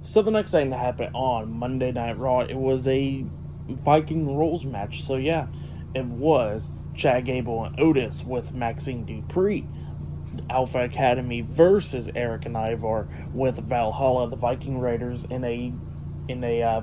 So the next thing that happened on Monday Night Raw, it was a Viking rules match. So yeah, it was Chad Gable and Otis with Maxxine Dupri, Alpha Academy versus Erik and Ivar with Valhalla, the Viking Raiders, in a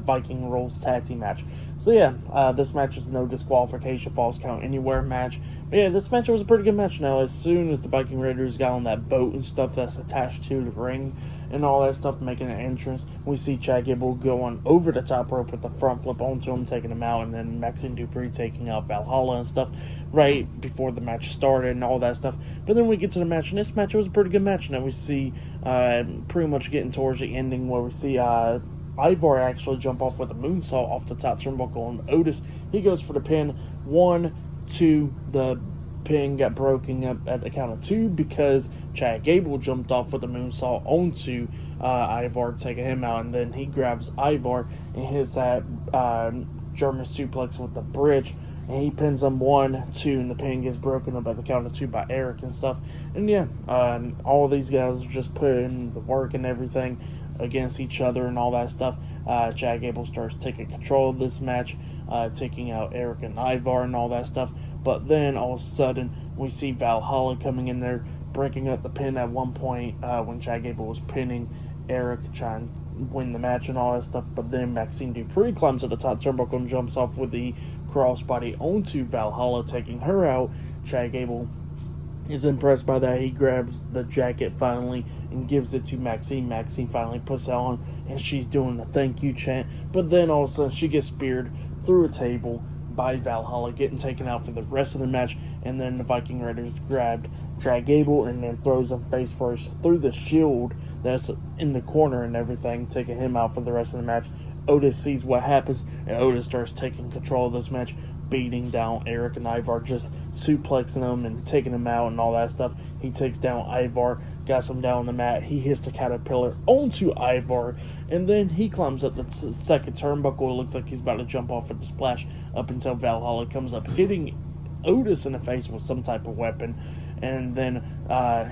Viking rules tag team match. So yeah, this match is no disqualification, false count anywhere match. But yeah, this match was a pretty good match. Now, as soon as the Viking Raiders got on that boat and stuff that's attached to the ring and all that stuff, making an entrance, we see Chad Gable going over the top rope with the front flip onto him, taking him out, and then Maxxine Dupri taking out Valhalla and stuff right before the match started and all that stuff. But then we get to the match, and this match was a pretty good match. Now we see pretty much getting towards the ending where we see Ivar actually jump off with a moonsault off the top turnbuckle, and Otis, he goes for the pin. 1, 2, the pin got broken up at the count of 2 because Chad Gable jumped off with a moonsault onto Ivar, taking him out, and then he grabs Ivar and hits that German suplex with the bridge, and he pins him 1, 2, and the pin gets broken up at the count of 2 by Erik and stuff. And yeah, all of these guys just put in the work and everything against each other and all that stuff. Chad Gable starts taking control of this match, taking out Erik and Ivar and all that stuff. But then all of a sudden, we see Valhalla coming in there, breaking up the pin at one point when Chad Gable was pinning Erik, trying to win the match and all that stuff. But then Maxxine Dupri climbs at the top turnbuckle and jumps off with the crossbody onto Valhalla, taking her out. Chad Gable is impressed by that. He grabs the jacket finally and gives it to Maxxine. Maxxine finally puts it on, and she's doing the thank you chant. But then all of a sudden, she gets speared through a table by Valhalla, getting taken out for the rest of the match. And then the Viking Raiders grabbed Chad Gable and then throws him face first through the shield that's in the corner and everything, taking him out for the rest of the match. Otis sees what happens, and Otis starts taking control of this match, beating down Erik and Ivar, just suplexing them and taking them out and all that stuff. He takes down Ivar, got him down on the mat. He hits the caterpillar onto Ivar, and then he climbs up the second turnbuckle. It looks like he's about to jump off with the splash up until Valhalla comes up, hitting Otis in the face with some type of weapon. And then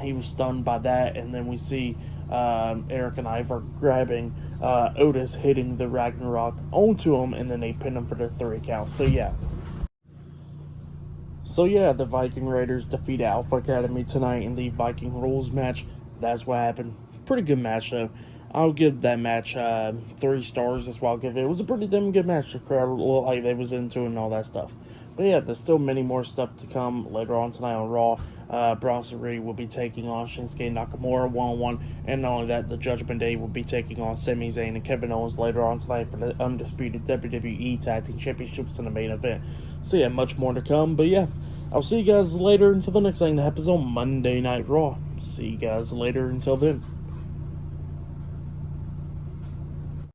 he was stunned by that, and then we see Erik and Ivar grabbing Otis, hitting the Ragnarok onto him, and then they pin him for the 3 count. So yeah, the Viking Raiders defeated Alpha Academy tonight in the Viking rules match. That's what happened. Pretty good match, though. I'll give that match 3 stars. That's what I'll give it. It was a pretty damn good match. The crowd looked like they was into it and all that stuff. But yeah, there's still many more stuff to come later on tonight on Raw. Bronson Reed will be taking on Shinsuke Nakamura 1-on-1. And not only that, the Judgment Day will be taking on Sami Zayn and Kevin Owens later on tonight for the undisputed WWE Tag Team Championships in the main event. So yeah, much more to come. But yeah, I'll see you guys later until the next thing that happens on Monday Night Raw. See you guys later until then.